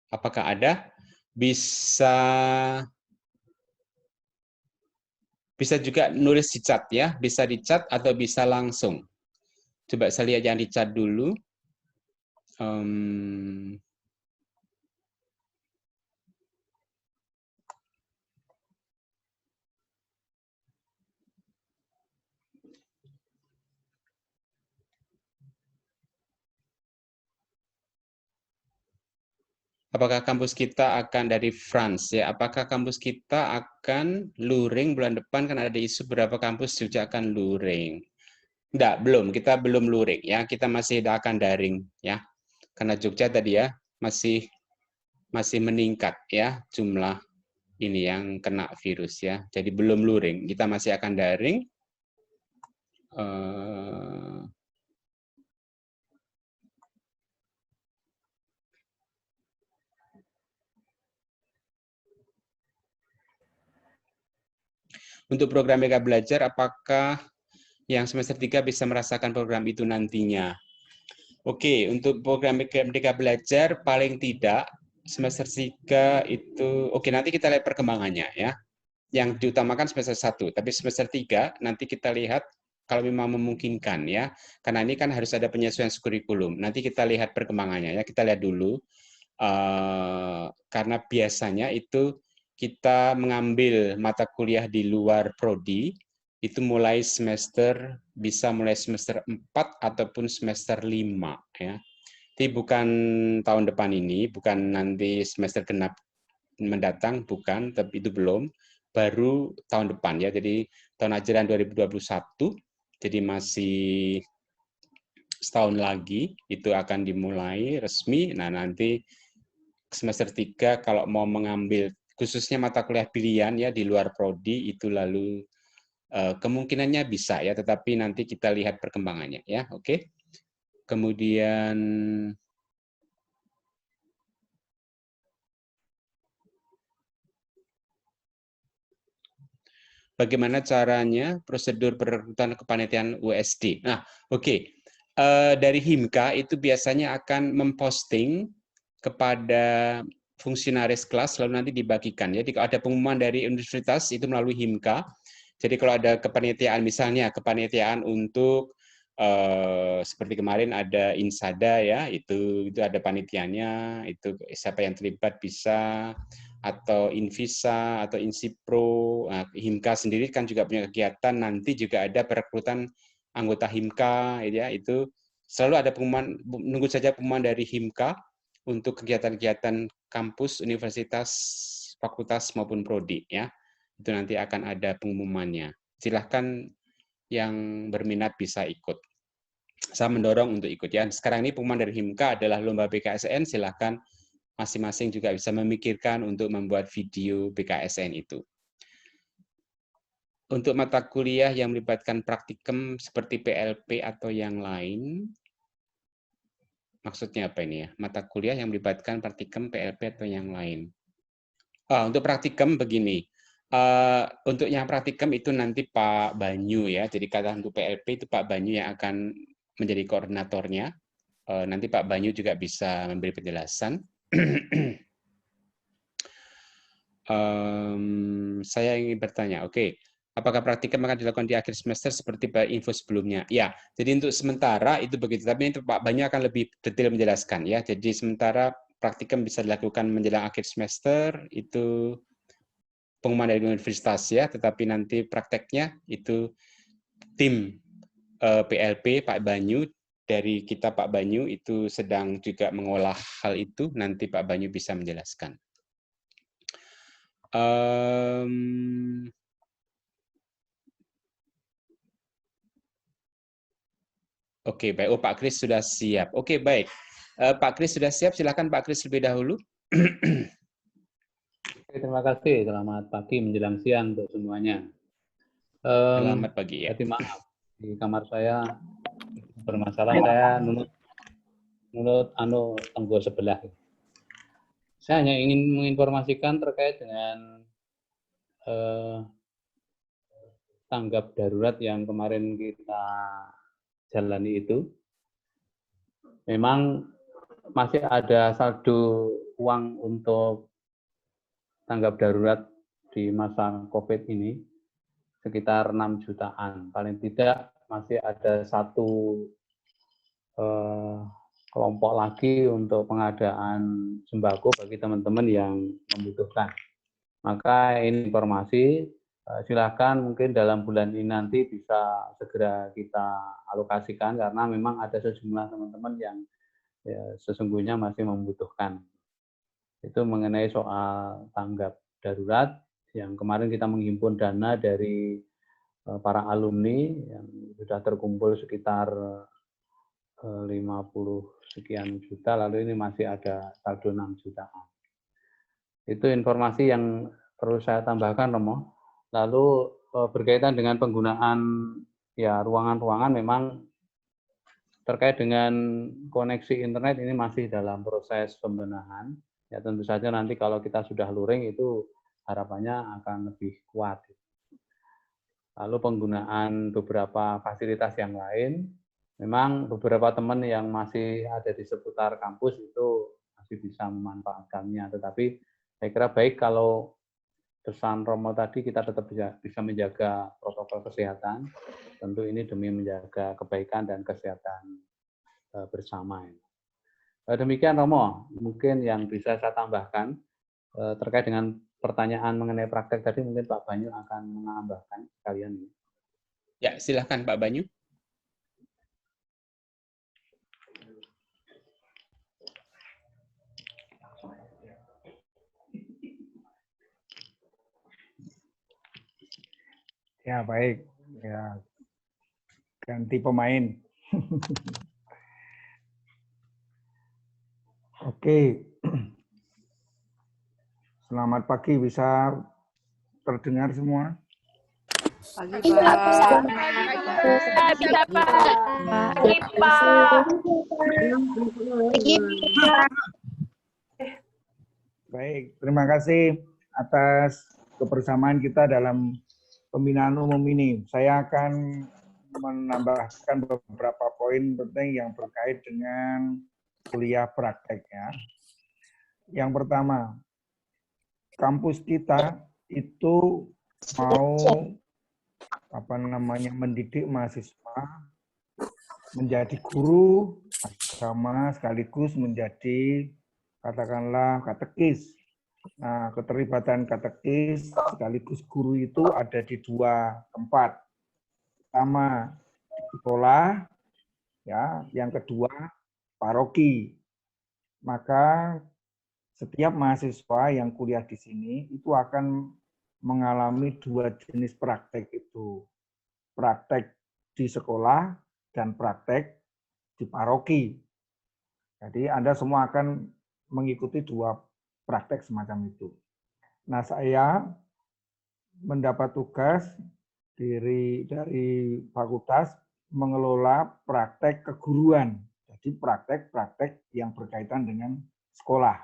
Apakah ada? Bisa juga nulis di chat ya, bisa di chat atau bisa langsung. Coba saya lihat yang di chat dulu. Apakah kampus kita akan dari France ya? Apakah kampus kita akan luring bulan depan? Kan ada isu berapa kampus Jogja akan luring. Enggak, belum. Kita belum luring ya. Kita masih akan daring ya. Karena Jogja tadi ya masih meningkat ya jumlah ini yang kena virus ya. Jadi belum luring. Kita masih akan daring. Untuk program Merdeka Belajar, apakah yang semester 3 bisa merasakan program itu nantinya? Oke, untuk program Merdeka Belajar paling tidak semester 3 itu, oke nanti kita lihat perkembangannya ya. Yang diutamakan semester 1, tapi semester 3 nanti kita lihat kalau memang memungkinkan ya. Karena ini kan harus ada penyesuaian kurikulum. Nanti kita lihat perkembangannya ya, kita lihat dulu. Karena biasanya itu kita mengambil mata kuliah di luar prodi itu bisa mulai semester 4 ataupun semester 5 ya. Jadi bukan tahun depan ini, bukan nanti semester genap mendatang, bukan, tapi itu belum, baru tahun depan ya. Jadi tahun ajaran 2021, jadi masih setahun lagi itu akan dimulai resmi. Nah, nanti semester 3 kalau mau mengambil khususnya mata kuliah pilihan ya di luar prodi itu lalu kemungkinannya bisa ya, tetapi nanti kita lihat perkembangannya ya. Oke. Kemudian bagaimana caranya prosedur perekrutan kepanitiaan USD. Nah, oke. Dari Himka itu biasanya akan memposting kepada fungsionaris kelas lalu nanti dibagikan ya. Jika ada pengumuman dari universitas itu melalui Himka. Jadi kalau ada kepanitiaan misalnya kepanitiaan untuk seperti kemarin ada Insada ya, itu ada panitianya, itu siapa yang terlibat bisa, atau Invisa atau Insipro. Nah, Himka sendiri kan juga punya kegiatan, nanti juga ada perekrutan anggota Himka ya, itu selalu ada pengumuman, nunggu saja pengumuman dari Himka untuk kegiatan-kegiatan kampus, universitas, fakultas maupun prodi ya. Itu nanti akan ada pengumumannya. Silahkan yang berminat bisa ikut. Saya mendorong untuk ikut ya. Sekarang ini pengumuman dari Himka adalah lomba BKSN, silahkan masing-masing juga bisa memikirkan untuk membuat video BKSN itu. Untuk mata kuliah yang melibatkan praktikum seperti PLP atau yang lain, maksudnya apa ini ya? Mata kuliah yang melibatkan praktikum PLP atau yang lain. Untuk praktikum begini, untuk yang praktikum itu nanti Pak Banyu ya. Jadi kata untuk PLP itu Pak Banyu yang akan menjadi koordinatornya. Nanti Pak Banyu juga bisa memberi penjelasan. Saya ingin bertanya, oke, apakah praktikum akan dilakukan di akhir semester seperti info sebelumnya? Ya, jadi untuk sementara itu begitu, tapi itu Pak Banyu akan lebih detail menjelaskan ya. Jadi sementara praktikum bisa dilakukan menjelang akhir semester, itu pengumuman dari universitas ya, tetapi nanti prakteknya itu tim PLP Pak Banyu, dari kita Pak Banyu itu sedang juga mengolah hal itu, nanti Pak Banyu bisa menjelaskan. Oke, baik. Oh, Pak Kris sudah siap. Oke, baik. Pak Kris sudah siap. Silakan Pak Kris lebih dahulu. Terima kasih. Selamat pagi menjelang siang untuk semuanya. Selamat pagi ya. Tadi maaf di kamar saya bermasalah. Saya nunut tangguh sebelah. Saya hanya ingin menginformasikan terkait dengan tanggap darurat yang kemarin kita jalani itu. Memang masih ada saldo uang untuk tanggap darurat di masa COVID ini sekitar 6 jutaan. Paling tidak masih ada satu kelompok lagi untuk pengadaan sembako bagi teman-teman yang membutuhkan. Maka ini informasi, silakan mungkin dalam bulan ini nanti bisa segera kita alokasikan karena memang ada sejumlah teman-teman yang ya, sesungguhnya masih membutuhkan. Itu mengenai soal tanggap darurat yang kemarin kita menghimpun dana dari para alumni yang sudah terkumpul sekitar 50 sekian juta, lalu ini masih ada saldo 6 jutaan. Itu informasi yang perlu saya tambahkan, Romo. Lalu berkaitan dengan penggunaan ya ruangan-ruangan, memang terkait dengan koneksi internet ini masih dalam proses pembenahan. Ya tentu saja nanti kalau kita sudah luring itu harapannya akan lebih kuat. Lalu penggunaan beberapa fasilitas yang lain, memang beberapa teman yang masih ada di seputar kampus itu masih bisa memanfaatkannya. Tetapi saya kira baik kalau pesan Romo tadi kita tetap bisa menjaga protokol kesehatan. Tentu ini demi menjaga kebaikan dan kesehatan bersama. Demikian Romo, mungkin yang bisa saya tambahkan terkait dengan pertanyaan mengenai praktek tadi, mungkin Pak Banyu akan menambahkan sekalian. Ya, silahkan Pak Banyu. Ya, baik. Ya, ganti pemain. Oke. Selamat pagi, bisa terdengar semua? Pagi, Pak. Bisa, Pak. Pagi, Pak. Baik, terima kasih atas kebersamaan kita dalam pembinaan umum ini. Saya akan menambahkan beberapa poin penting yang terkait dengan kuliah praktek ya. Yang pertama, kampus kita itu mau mendidik mahasiswa menjadi guru agama sekaligus menjadi katakanlah katekis. Nah, keterlibatan katekis sekaligus guru itu ada di dua tempat. Pertama di sekolah, ya, yang kedua paroki. Maka setiap mahasiswa yang kuliah di sini itu akan mengalami dua jenis praktek itu. Praktek di sekolah dan praktek di paroki. Jadi Anda semua akan mengikuti dua praktek semacam itu. Nah, saya mendapat tugas dari fakultas mengelola praktek keguruan. Jadi praktek-praktek yang berkaitan dengan sekolah.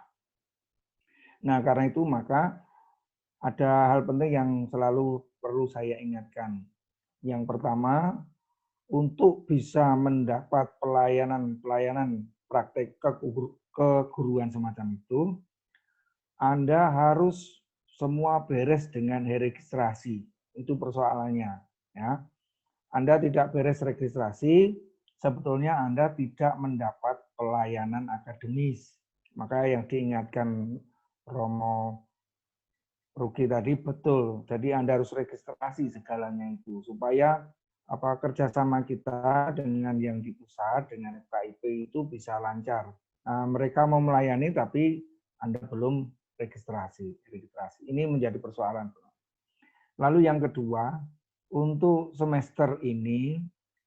Nah, karena itu maka ada hal penting yang selalu perlu saya ingatkan. Yang pertama, untuk bisa mendapat pelayanan praktek keguruan semacam itu, Anda harus semua beres dengan registrasi. Itu persoalannya. Ya. Anda tidak beres registrasi, sebetulnya Anda tidak mendapat pelayanan akademis. Maka yang diingatkan Romo Ruki tadi betul. Jadi Anda harus registrasi segalanya itu supaya kerjasama kita dengan yang di pusat dengan FKIP itu bisa lancar. Nah, mereka mau melayani tapi Anda belum registrasi. Ini menjadi persoalan. Lalu yang kedua, untuk semester ini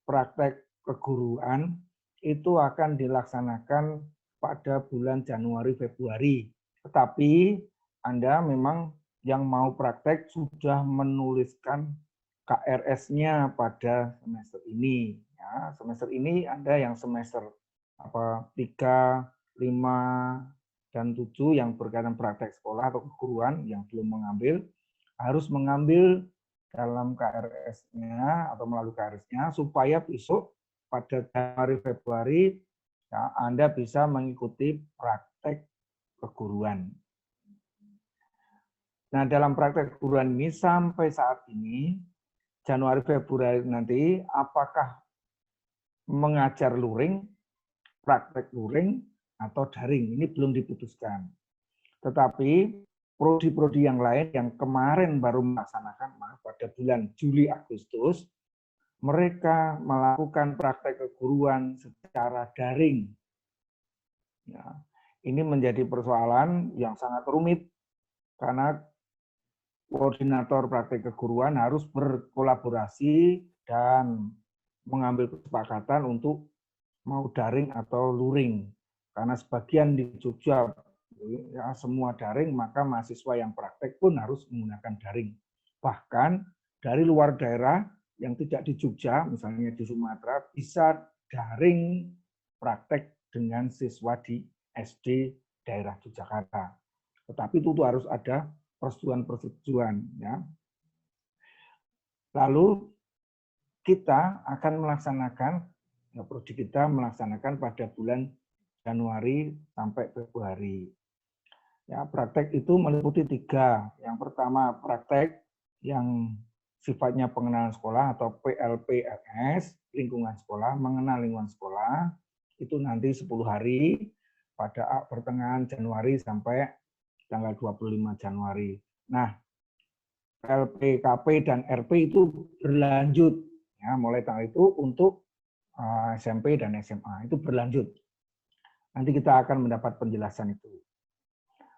praktek keguruan itu akan dilaksanakan pada bulan Januari Februari. Tetapi Anda memang yang mau praktek sudah menuliskan KRS-nya pada semester ini. Ya, semester ini Anda yang semester 3, 5, dan 7 yang berkaitan praktek sekolah atau keguruan yang belum mengambil, harus mengambil dalam KRS-nya atau melalui KRS-nya supaya besok pada Januari Februari ya, Anda bisa mengikuti praktek keguruan. Nah, dalam praktek keguruan ini sampai saat ini, Januari Februari nanti, apakah mengajar luring, praktek luring, atau daring, ini belum diputuskan. Tetapi prodi-prodi yang lain yang kemarin baru melaksanakan, pada bulan Juli Agustus, mereka melakukan praktek keguruan secara daring. Ya, ini menjadi persoalan yang sangat rumit karena koordinator praktek keguruan harus berkolaborasi dan mengambil kesepakatan untuk mau daring atau luring. Karena sebagian di Jogja ya, semua daring, maka mahasiswa yang praktek pun harus menggunakan daring. Bahkan dari luar daerah yang tidak di Jogja, misalnya di Sumatera, bisa daring praktek dengan siswa di SD daerah Yogyakarta. Tetapi itu harus ada persetujuan. Ya. Lalu kita akan melaksanakan, ya, prodi kita melaksanakan pada bulan Januari sampai Februari. Ya, praktek itu meliputi 3. Yang pertama praktek yang sifatnya pengenalan sekolah atau PLPLS, lingkungan sekolah, mengenal lingkungan sekolah, itu nanti 10 hari pada pertengahan Januari sampai tanggal 25 Januari. Nah, LPKP dan RP itu berlanjut, ya, mulai tanggal itu untuk SMP dan SMA, itu berlanjut. Nanti kita akan mendapat penjelasan itu.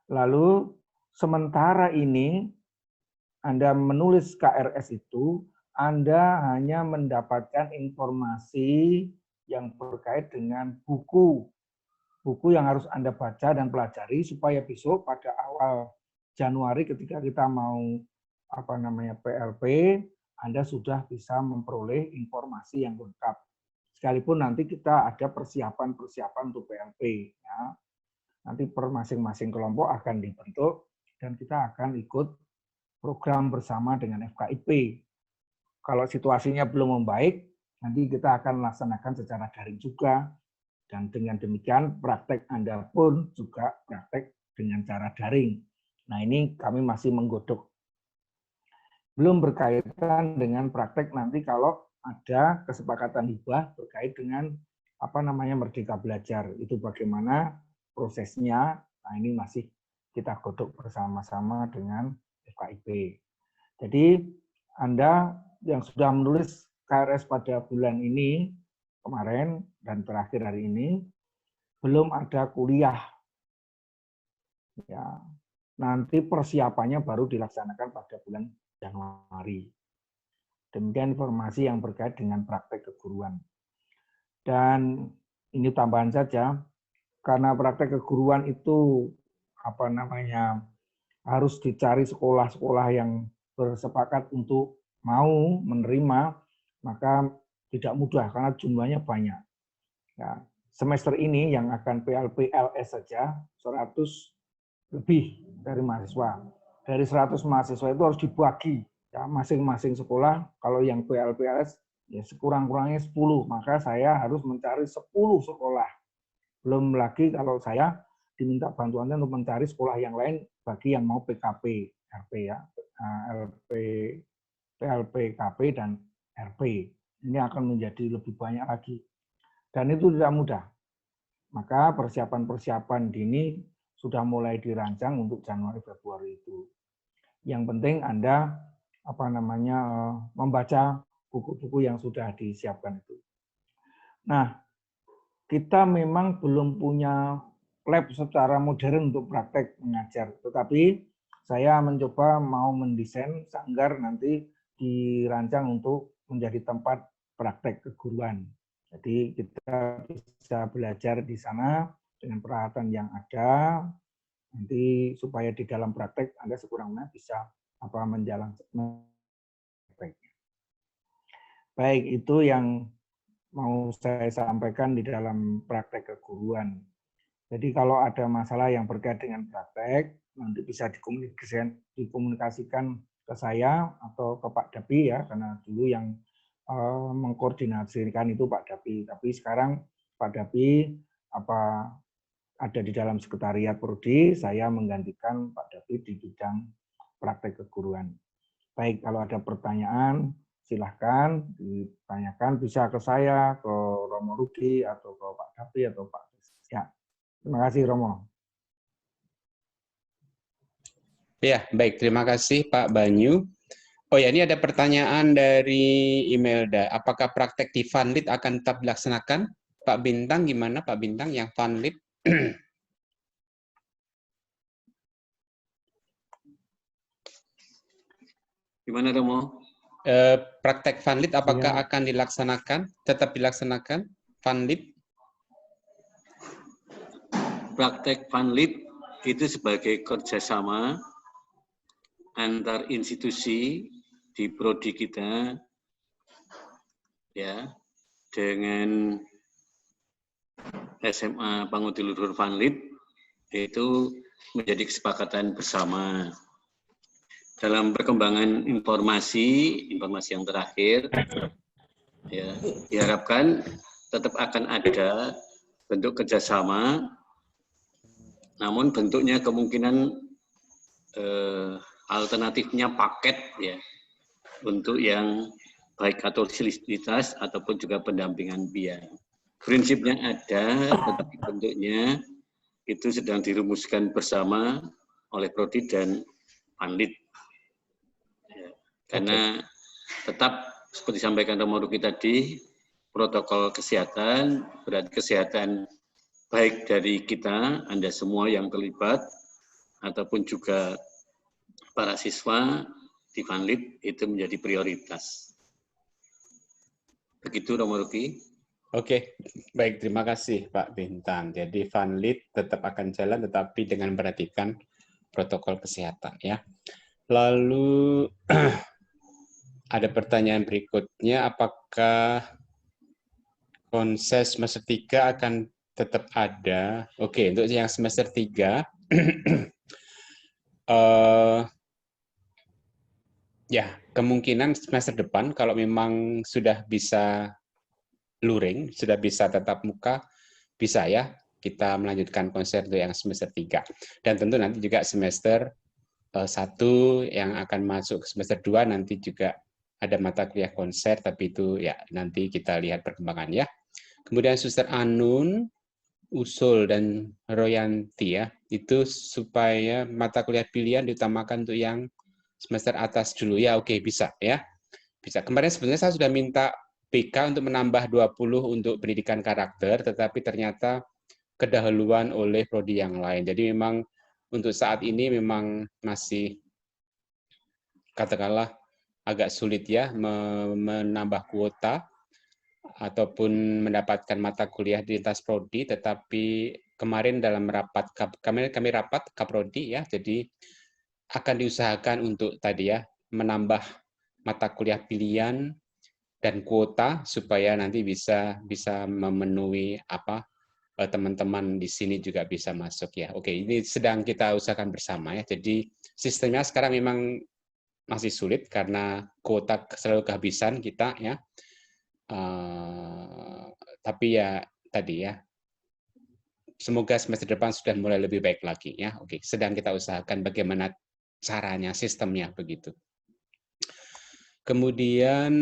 Lalu, sementara ini, Anda menulis KRS itu, Anda hanya mendapatkan informasi yang terkait dengan buku yang harus Anda baca dan pelajari supaya besok pada awal Januari ketika kita mau PLP, Anda sudah bisa memperoleh informasi yang lengkap. Sekalipun nanti kita ada persiapan untuk PLP. Ya. Nanti per masing-masing kelompok akan dibentuk dan kita akan ikut program bersama dengan FKIP. Kalau situasinya belum membaik, nanti kita akan melaksanakan secara daring juga. Dan dengan demikian praktek Anda pun juga praktek dengan cara daring. Nah, ini kami masih menggodok. Belum berkaitan dengan praktek nanti kalau ada kesepakatan hibah terkait dengan Merdeka Belajar. Itu bagaimana prosesnya. Nah, ini masih kita godok bersama-sama dengan FKIP. Jadi Anda yang sudah menulis KRS pada bulan ini, kemarin dan terakhir hari ini, belum ada kuliah. Ya, nanti persiapannya baru dilaksanakan pada bulan Januari. Demikian informasi yang berkait dengan praktek keguruan. Dan ini tambahan saja, karena praktek keguruan itu harus dicari sekolah-sekolah yang bersepakat untuk mau menerima, maka tidak mudah karena jumlahnya banyak. Ya, semester ini yang akan PLP-LS saja 100 lebih dari mahasiswa. Dari 100 mahasiswa itu harus dibagi, ya, masing-masing sekolah. Kalau yang PLP-LS ya sekurang-kurangnya 10, maka saya harus mencari 10 sekolah. Belum lagi kalau saya diminta bantuannya untuk mencari sekolah yang lain bagi yang mau PKP, RP ya, PLPKP dan RP. Ini akan menjadi lebih banyak lagi. Dan itu tidak mudah. Maka persiapan-persiapan dini sudah mulai dirancang untuk Januari Februari itu. Yang penting Anda membaca buku-buku yang sudah disiapkan itu. Nah, kita memang belum punya lab secara modern untuk praktek mengajar, tetapi saya mencoba mau mendesain sanggar nanti dirancang untuk menjadi tempat praktek keguruan. Jadi kita bisa belajar di sana dengan peralatan yang ada, nanti supaya di dalam praktek Anda sekurang-kurangnya bisa menjalankan prakteknya. Baik, itu yang mau saya sampaikan di dalam praktek keguruan. Jadi kalau ada masalah yang berkait dengan praktek, nanti bisa dikomunikasikan ke saya atau ke Pak Dapi ya, karena dulu yang mengkoordinasikan itu Pak Dapi. Tapi sekarang Pak Dapi ada di dalam sekretariat Prodi, saya menggantikan Pak David di bidang praktek keguruan. Baik, kalau ada pertanyaan, silahkan ditanyakan, bisa ke saya, ke Romo Rudi, atau ke Pak David, atau Pak. Ya, terima kasih Romo. Ya, baik. Terima kasih Pak Banyu. Oh ya, ini ada pertanyaan dari Imelda. Apakah praktek di Funlit akan tetap dilaksanakan? Pak Bintang, gimana Pak Bintang yang Funlit? Gimana Romo? Praktek Funlit apakah Ya. akan dilaksanakan? Tetap dilaksanakan? Funlit? Praktek Funlit itu sebagai kerjasama antar institusi di prodi kita, ya, dengan SMA Pangudi Luhur Funlit itu menjadi kesepakatan bersama. Dalam perkembangan informasi yang terakhir, ya, diharapkan tetap akan ada bentuk kerjasama, namun bentuknya kemungkinan alternatifnya paket, ya, untuk yang baik atau fasilitas ataupun juga pendampingan biaya. Prinsipnya ada, tetapi bentuknya itu sedang dirumuskan bersama oleh Prodi dan Funlit. Ya, karena tetap seperti disampaikan Romo Ruki tadi, protokol kesehatan, berarti kesehatan baik dari kita, Anda semua yang terlibat, ataupun juga para siswa di Funlit itu menjadi prioritas. Begitu Romo Ruki. Oke, baik. Terima kasih Pak Bintang. Jadi Funlit tetap akan jalan, tetapi dengan memperhatikan protokol kesehatan, ya. Lalu ada pertanyaan berikutnya, apakah konser semester 3 akan tetap ada? Oke, untuk yang semester 3, ya, kemungkinan semester depan kalau memang sudah bisa luring, sudah bisa tatap muka, bisa ya kita melanjutkan konser untuk yang semester 3. Dan tentu nanti juga semester 1 yang akan masuk ke semester 2 nanti juga ada mata kuliah konser, tapi itu ya nanti kita lihat perkembangan ya. Kemudian Suster Anun, Usul, dan Royanti ya, itu supaya mata kuliah pilihan diutamakan untuk yang semester atas dulu ya. Oke, bisa ya. Bisa. Kemarin sebenarnya saya sudah minta PK untuk menambah 20 untuk pendidikan karakter, tetapi ternyata kedahuluan oleh prodi yang lain. Jadi memang untuk saat ini memang masih katakanlah agak sulit ya menambah kuota ataupun mendapatkan mata kuliah di lintas prodi, tetapi kemarin dalam rapat kami rapat Kaprodi ya, jadi akan diusahakan untuk tadi ya menambah mata kuliah pilihan dan kuota supaya nanti bisa memenuhi apa teman-teman di sini juga bisa masuk ya. Oke, ini sedang kita usahakan bersama ya. Jadi sistemnya sekarang memang masih sulit karena kuota selalu kehabisan kita ya. Tapi ya tadi ya, semoga semester depan sudah mulai lebih baik lagi ya. Oke, sedang kita usahakan bagaimana caranya, sistemnya begitu. Kemudian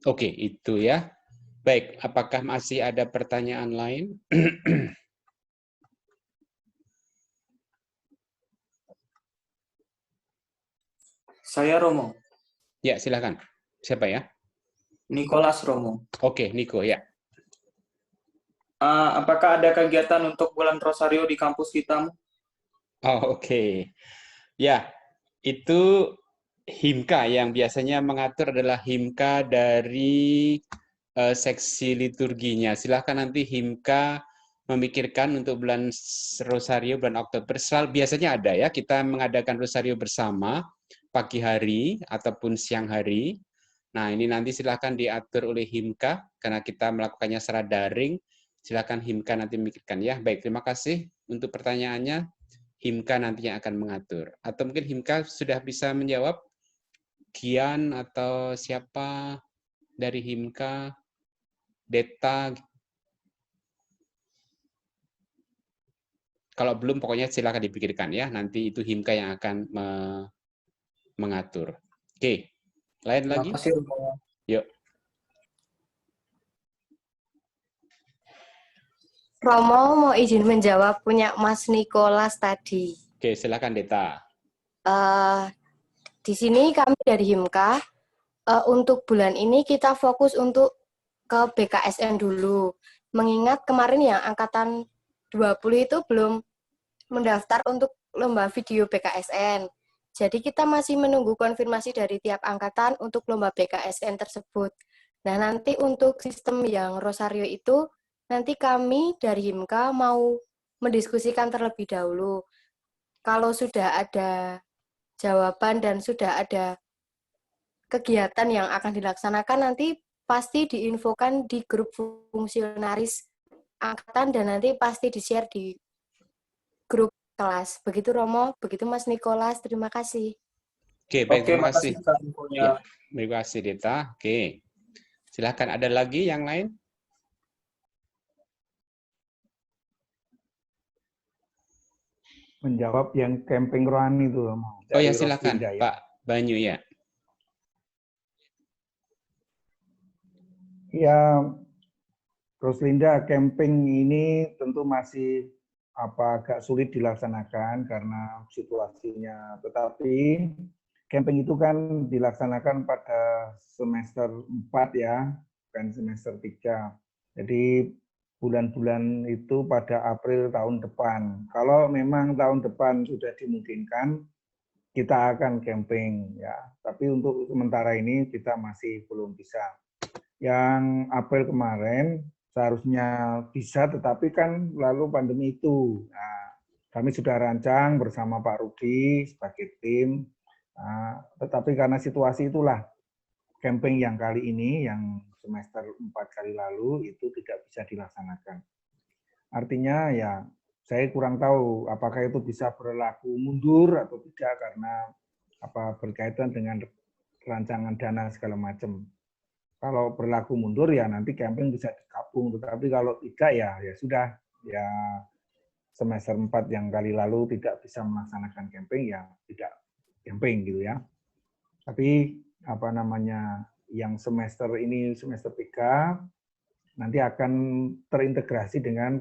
oke, itu ya. Baik, apakah masih ada pertanyaan lain? Saya Romo. Ya, silakan. Siapa ya? Nicholas Romo. Oke, Niko ya. Apakah ada kegiatan untuk bulan Rosario di kampus kita? Oh, oke. Ya, itu Himka yang biasanya mengatur adalah Himka dari seksi liturginya. Silahkan nanti Himka memikirkan untuk bulan Rosario, bulan Oktober. Biasanya ada ya, kita mengadakan Rosario bersama pagi hari ataupun siang hari. Nah, ini nanti silahkan diatur oleh Himka, karena kita melakukannya secara daring. Silahkan Himka nanti memikirkan ya. Baik, terima kasih untuk pertanyaannya. Himka nantinya akan mengatur. Atau mungkin Himka sudah bisa menjawab? Kian atau siapa dari Himka? Deta. Kalau belum, pokoknya silakan dipikirkan ya. Nanti itu Himka yang akan mengatur. Oke, lain Terima lagi? kasih, Romo. Yuk. Romo mau izin menjawab punya Mas Nikolas tadi. Oke, silakan Deta. Di sini kami dari Himka, untuk bulan ini kita fokus untuk ke BKSN dulu. Mengingat kemarin yang angkatan 20 itu belum mendaftar untuk lomba video BKSN. Jadi kita masih menunggu konfirmasi dari tiap angkatan untuk lomba BKSN tersebut. Nah, nanti untuk sistem yang Rosario itu, nanti kami dari Himka mau mendiskusikan terlebih dahulu. Kalau sudah ada jawaban dan sudah ada kegiatan yang akan dilaksanakan, nanti pasti diinfokan di grup fungsionaris angkatan dan nanti pasti di-share di grup kelas. Begitu Romo, begitu Mas Nikolas, terima kasih. Oke, baik, Oke, terima kasih. Kak infonya. Ya, terima kasih Deta. Oke, silahkan ada lagi yang lain? Menjawab yang camping rohani itu. Oh ya, silakan Pak Banyu ya. Ya, Roslinda, camping ini tentu masih agak sulit dilaksanakan karena situasinya. Tetapi camping itu kan dilaksanakan pada semester 4 ya, bukan semester 3. Jadi bulan-bulan itu pada April tahun depan. Kalau memang tahun depan sudah dimungkinkan, kita akan camping ya. Tapi untuk sementara ini kita masih belum bisa. Yang April kemarin seharusnya bisa, tetapi kan lalu pandemi itu. Nah, kami sudah rancang bersama Pak Rudi sebagai tim, tetapi karena situasi itulah, camping yang kali ini, yang semester 4 kali lalu, itu tidak bisa dilaksanakan. Artinya ya, saya kurang tahu apakah itu bisa berlaku mundur atau tidak, karena berkaitan dengan rancangan dana segala macam. Kalau berlaku mundur ya nanti camping bisa digabung, tetapi kalau tidak ya sudah, ya semester 4 yang kali lalu tidak bisa melaksanakan camping ya tidak camping gitu ya. Tapi yang semester ini semester 3 nanti akan terintegrasi dengan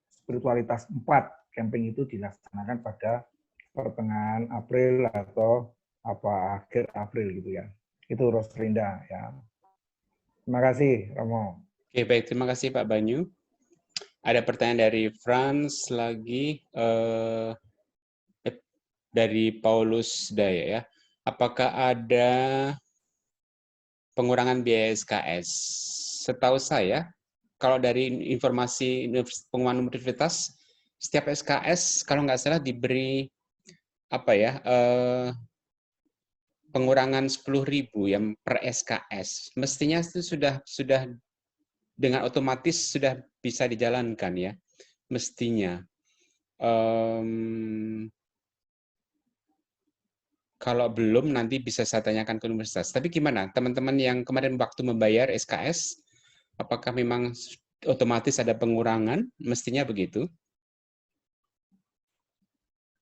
spiritualitas 4. Camping itu dilaksanakan pada pertengahan April atau akhir April gitu ya. Itu Roslinda ya. Terima kasih, Romo. Oke, baik. Terima kasih, Pak Banyu. Ada pertanyaan dari Franz lagi, dari Paulus Daya ya. Apakah ada pengurangan biaya SKS? Setahu saya, kalau dari informasi pengumuman universitas, setiap SKS, kalau nggak salah diberi pengurangan 10.000 yang per SKS. Mestinya itu sudah dengan otomatis sudah bisa dijalankan ya. Mestinya. Kalau belum nanti bisa saya tanyakan ke universitas. Tapi gimana? Teman-teman yang kemarin waktu membayar SKS, apakah memang otomatis ada pengurangan? Mestinya begitu.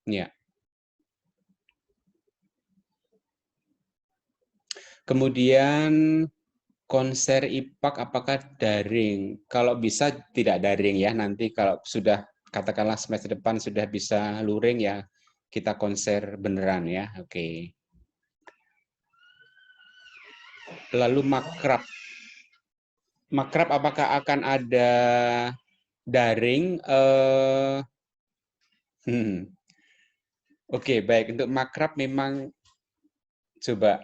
Ya. Kemudian konser IPAK apakah daring? Kalau bisa tidak daring ya. Nanti kalau sudah katakanlah semester depan sudah bisa luring ya, kita konser beneran ya. Oke. Lalu makrab. Makrab apakah akan ada daring? Oke, baik. Untuk makrab memang coba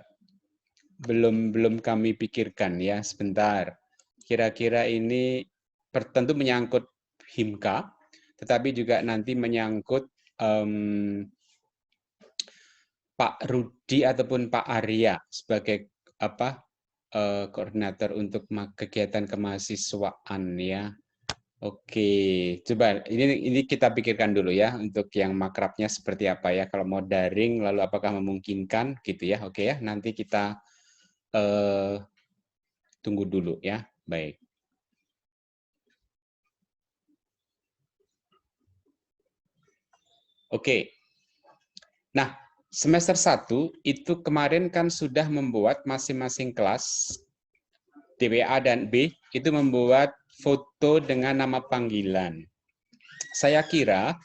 belum kami pikirkan ya, sebentar. Kira-kira ini tentu menyangkut Himka, tetapi juga nanti menyangkut Pak Rudi ataupun Pak Arya sebagai koordinator untuk kegiatan kemahasiswaan ya. Oke, coba ini kita pikirkan dulu ya untuk yang makrabnya seperti apa ya. Kalau mau daring, lalu apakah memungkinkan gitu ya? Oke ya, nanti kita tunggu dulu ya. Baik. Oke. Nah, semester 1 itu kemarin kan sudah membuat masing-masing kelas DWA dan B itu membuat foto dengan nama panggilan. Saya kira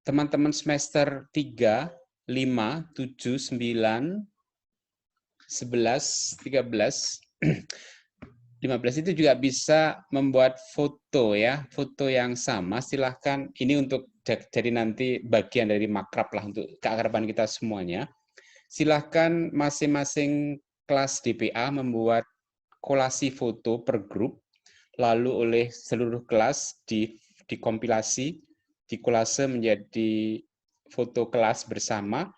teman-teman semester 3, 5, 7, 9, 11, 13, 15 itu juga bisa membuat foto ya, foto yang sama. Silahkan, ini untuk jadi nanti bagian dari makrab lah untuk keakraban kita semuanya. Silahkan masing-masing kelas DPA membuat kolasi foto per grup, lalu oleh seluruh kelas dikompilasi, dikolase menjadi foto kelas bersama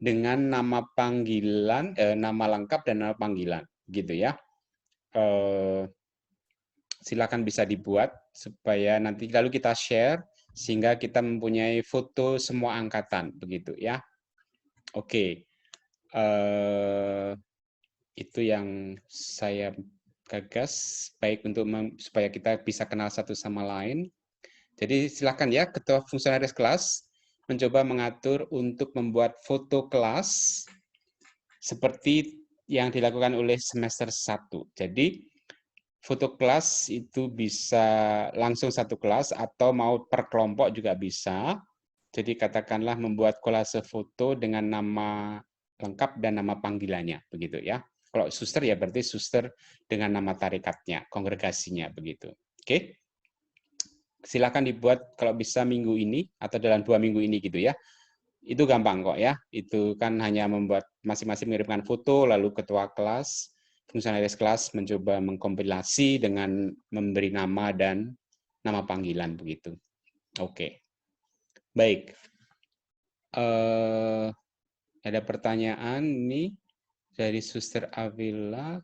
dengan nama panggilan, nama lengkap dan nama panggilan, gitu ya. Silakan bisa dibuat supaya nanti lalu kita share sehingga kita mempunyai foto semua angkatan, begitu ya. Oke, itu yang saya gagas, baik untuk supaya kita bisa kenal satu sama lain. Jadi silakan ya ketua fungsionaris kelas mencoba mengatur untuk membuat foto kelas seperti yang dilakukan oleh semester 1. Jadi foto kelas itu bisa langsung satu kelas atau mau per kelompok juga bisa. Jadi katakanlah membuat kolase foto dengan nama lengkap dan nama panggilannya, begitu ya. Kalau suster ya berarti suster dengan nama tarikatnya, kongregasinya, begitu. Oke. Silakan dibuat kalau bisa minggu ini atau dalam 2 minggu ini gitu ya. Itu gampang kok ya. Itu kan hanya membuat masing-masing mengirimkan foto, lalu ketua kelas, fungsionaris kelas mencoba mengkompilasi dengan memberi nama dan nama panggilan begitu. Oke. Baik. Ada pertanyaan nih dari Suster Avila.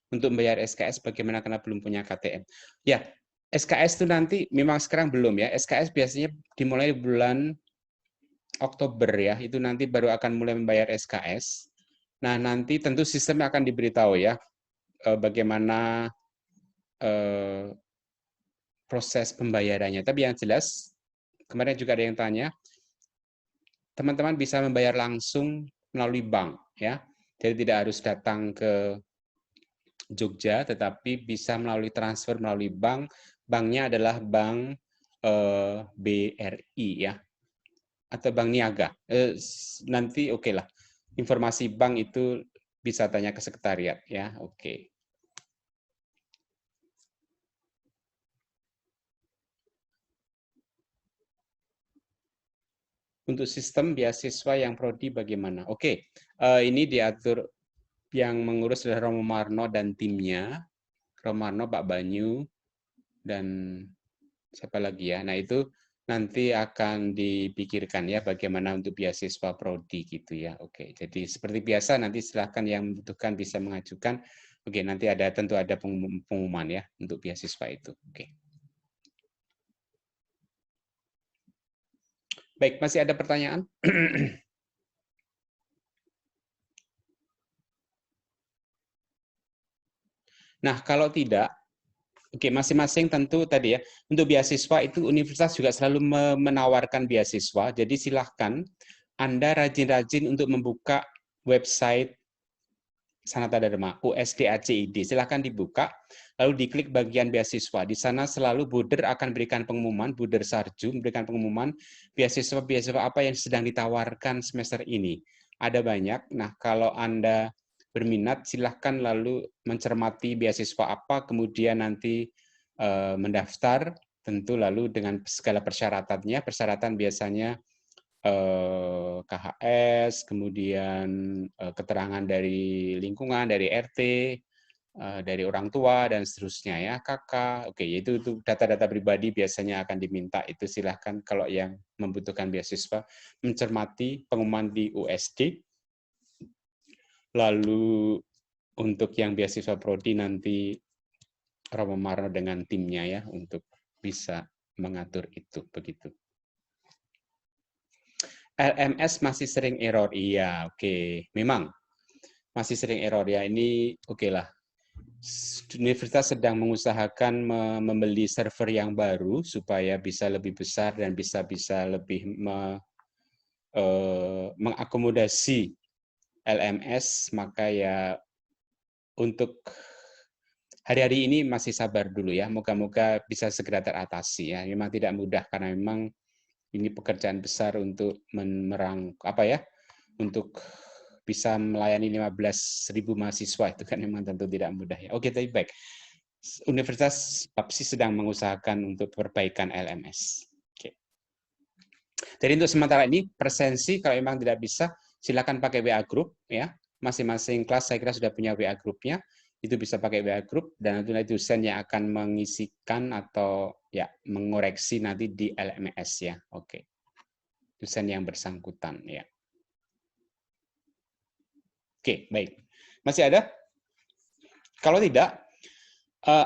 Untuk membayar SKS bagaimana karena belum punya KTM? Ya, SKS itu nanti memang sekarang belum ya. SKS biasanya dimulai bulan Oktober ya. Itu nanti baru akan mulai membayar SKS. Nah, nanti tentu sistemnya akan diberitahu ya bagaimana proses pembayarannya. Tapi yang jelas kemarin juga ada yang tanya, teman-teman bisa membayar langsung melalui bank ya. Jadi tidak harus datang ke Jogja, tetapi bisa melalui transfer melalui bank. Banknya adalah bank BRI ya, atau Bank Niaga. Nanti oke lah, informasi bank itu bisa tanya ke sekretariat ya. Oke. Untuk sistem beasiswa yang prodi bagaimana? Oke, ini diatur yang mengurus adalah Romo Marno dan timnya. Romo Marno, Pak Banyu, dan siapa lagi ya. Nah itu nanti akan dipikirkan ya bagaimana untuk beasiswa prodi gitu ya. Oke, jadi seperti biasa nanti silahkan yang membutuhkan bisa mengajukan. Oke, nanti tentu ada pengumuman ya untuk beasiswa itu. Oke. Baik, masih ada pertanyaan? Nah, kalau tidak, oke, masing-masing tentu tadi ya, untuk beasiswa itu universitas juga selalu menawarkan beasiswa, jadi silahkan Anda rajin-rajin untuk membuka website Sanata Dharma, USD-ACID, silahkan dibuka, lalu diklik bagian beasiswa. Di sana selalu Buder akan berikan pengumuman, Buder Sarju memberikan pengumuman beasiswa-beasiswa apa yang sedang ditawarkan semester ini. Ada banyak, nah kalau Anda berminat, silahkan lalu mencermati beasiswa apa, kemudian nanti mendaftar, tentu lalu dengan segala persyaratannya, persyaratan biasanya KHS, kemudian keterangan dari lingkungan, dari RT, dari orang tua, dan seterusnya ya, kakak. Oke, itu data-data pribadi biasanya akan diminta. Itu silahkan kalau yang membutuhkan beasiswa mencermati pengumuman di USD. Lalu untuk yang beasiswa prodi nanti Romo Marno dengan timnya ya untuk bisa mengatur itu begitu. LMS masih sering error. Iya, oke. Memang masih sering error ya. Ini oke lah. Universitas sedang mengusahakan membeli server yang baru supaya bisa lebih besar dan bisa lebih mengakomodasi LMS. Maka ya untuk hari-hari ini masih sabar dulu ya. Moga-moga bisa segera teratasi ya. Memang tidak mudah karena memang ini pekerjaan besar untuk untuk bisa melayani 15.000 mahasiswa, itu kan memang tentu tidak mudah ya. Oke, tapi baik. Universitas PAPSI sedang mengusahakan untuk perbaikan LMS. Oke. Jadi untuk sementara ini presensi kalau memang tidak bisa silakan pakai WA group ya. Masing-masing kelas saya kira sudah punya WA grupnya. Itu bisa pakai WA group dan nanti dosen yang akan mengisikan atau ya mengoreksi nanti di LMS ya. Oke. Dosen yang bersangkutan ya. Oke, baik. Masih ada? Kalau tidak,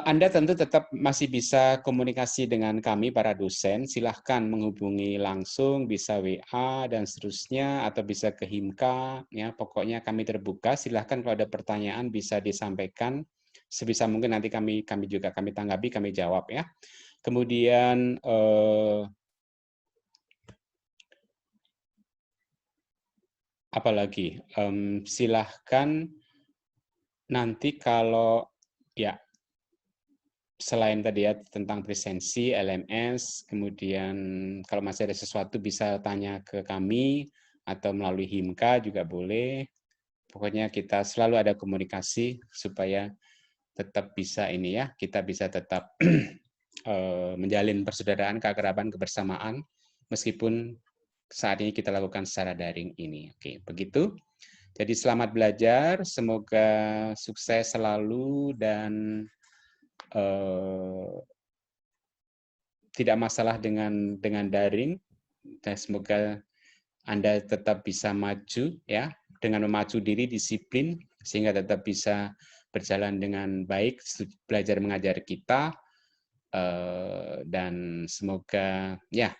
Anda tentu tetap masih bisa komunikasi dengan kami para dosen. Silahkan menghubungi langsung, bisa WA dan seterusnya, atau bisa ke Himka. Ya, pokoknya kami terbuka. Silahkan kalau ada pertanyaan bisa disampaikan. Sebisa mungkin nanti kami tanggapi, kami jawab ya. Kemudian apalagi silahkan nanti kalau ya selain tadi ya tentang presensi LMS, kemudian kalau masih ada sesuatu bisa tanya ke kami atau melalui Himka juga boleh. Pokoknya kita selalu ada komunikasi supaya tetap bisa ini ya, kita bisa tetap menjalin persaudaraan, keakraban, kebersamaan meskipun saat ini kita lakukan secara daring ini. Oke, begitu. Jadi selamat belajar, semoga sukses selalu dan tidak masalah dengan daring. Dan semoga Anda tetap bisa maju ya, dengan memacu diri, disiplin sehingga tetap bisa berjalan dengan baik, belajar mengajar kita dan semoga ya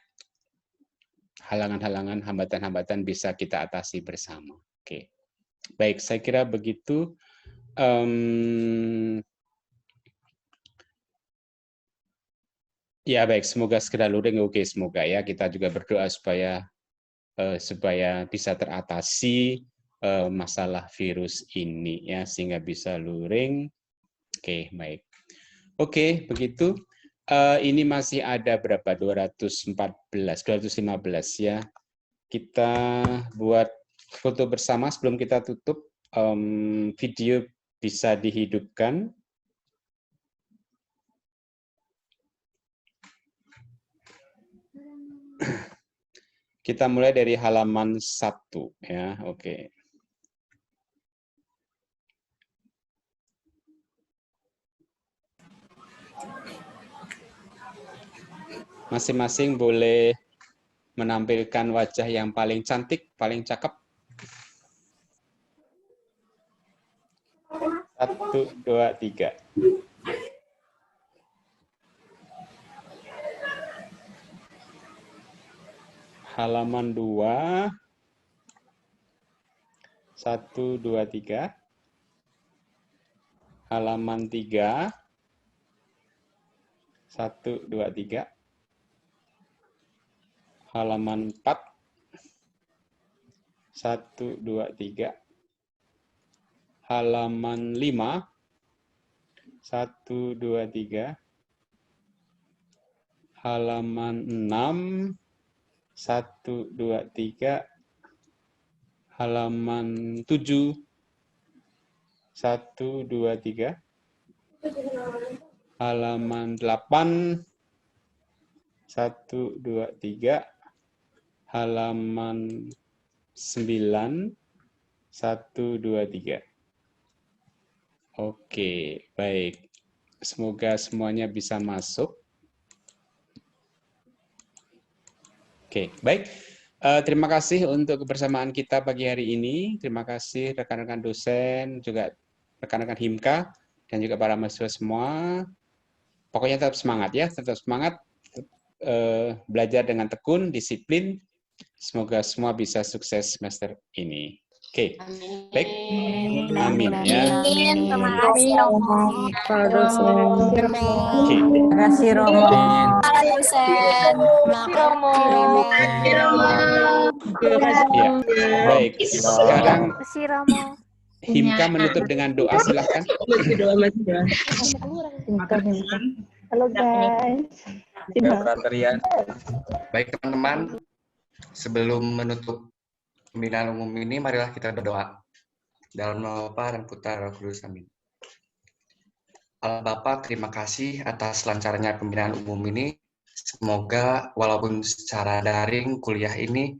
halangan-halangan, hambatan-hambatan bisa kita atasi bersama. Oke, baik, saya kira begitu. Ya baik, semoga segera luring. Oke, semoga ya kita juga berdoa supaya bisa teratasi masalah virus ini ya sehingga bisa luring. Oke, baik. Oke, begitu. Ini masih ada berapa? 215 ya. Kita buat foto bersama sebelum kita tutup. Video bisa dihidupkan. Kita mulai dari halaman 1 ya. Oke. Masing-masing boleh menampilkan wajah yang paling cantik, paling cakep. 1, 2, 3. Halaman 2. 1, 2, 3. Halaman 3. 1, 2, 3. Halaman 4. 1, 2, 3. Halaman 5. 1, 2, 3. Halaman 6. 1, 2, 3. Halaman 7. 1, 2, 3. Halaman 8. 1, 2, 3. Halaman 9. 1, 2, 3. Oke, baik. Semoga semuanya bisa masuk. Oke, baik. Terima kasih untuk kebersamaan kita pagi hari ini. Terima kasih rekan-rekan dosen, juga rekan-rekan Himka, dan juga para mahasiswa semua. Pokoknya tetap semangat ya, tetap semangat. Belajar dengan tekun, disiplin. Semoga semua bisa sukses semester ini. Oke, baik. Amin ya. Terima kasih Romo. Oke. Terima kasih Romo. Para dosen. Terima kasih Romo. Ya, baik. Sekarang Kasih Romo. Himka menutup dengan doa, silahkan. Halo guys. Baik teman-teman, sebelum menutup pembinaan umum ini, marilah kita berdoa. Dalam nama Bapa dan Putra dan Roh Kudus, amin. Allah Bapa, terima kasih atas lancarnya pembinaan umum ini. Semoga walaupun secara daring kuliah ini,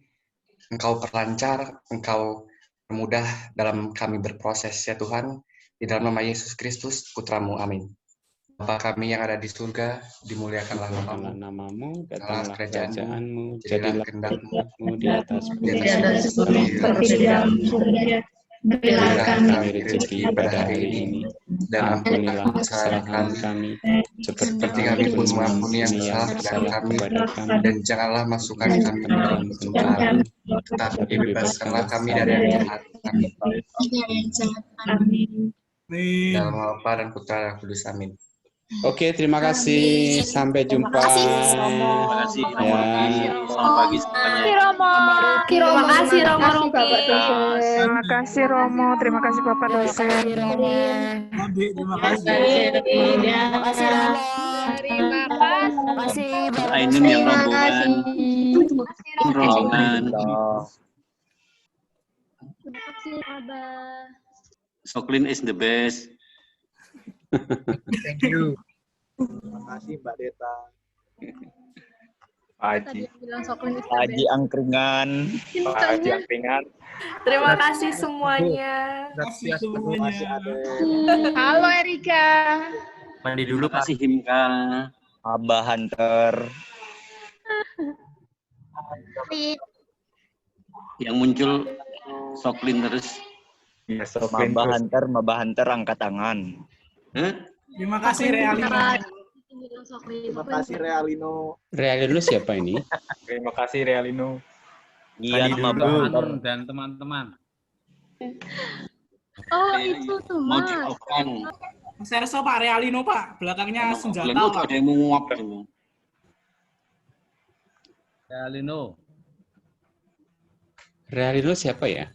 Engkau perlancar, Engkau permudah dalam kami berproses ya Tuhan. Di dalam nama Yesus Kristus, Putramu, amin. Bapa kami yang ada di surga, dimuliakanlah namamu, datanglah kerajaanmu, jadilah jadilah kehendakmu kehendakmu di atas di bumi atas bumi seperti di dalam surga. Berilah Kami rezeki pada hari ini, dan ampunilah kesalahan kami, seperti kami pun kami mengampuni yang bersalah kami, kepada kami, dan janganlah masukkan kami dalam pencobaan, tetapi bebaskanlah kami dari yang jahat. Amin. Dalam nama Bapa dan Putra dan Roh Kudus, amin. Oke, terima kasih. Sampai jumpa. Terima kasih Romo. Selamat pagi semuanya. Terima kasih Romo. Terima kasih Romo. Terima kasih Bapak dosen. Terima kasih. Terima kasih Romo. Terima kasih. Ainun yang rombongan. Rombongan. Terima kasih Abah. Soklin is the best. Thank you. Terima kasih Mbak Deta. Haji. Haji angkringan. Haji angkringan. Terima kasih semuanya. Terima kasih Ade. Halo Erika. Mandi dulu Terima kasih Himka. Abah Hunter. Yang muncul Soklin terus. Ya, Maba Hunter angkat tangan. Terima kasih Realino. Terima kasih Realino. Realino siapa ini? Terima kasih Realino. Iya, Maba dan teman-teman. Oh, itu tuh, Mau Mas. di-off-kan. Serso Pak Realino Pak, belakangnya senjata Soklin Pak. ada yang menguap ini. Realino. Realino siapa ya?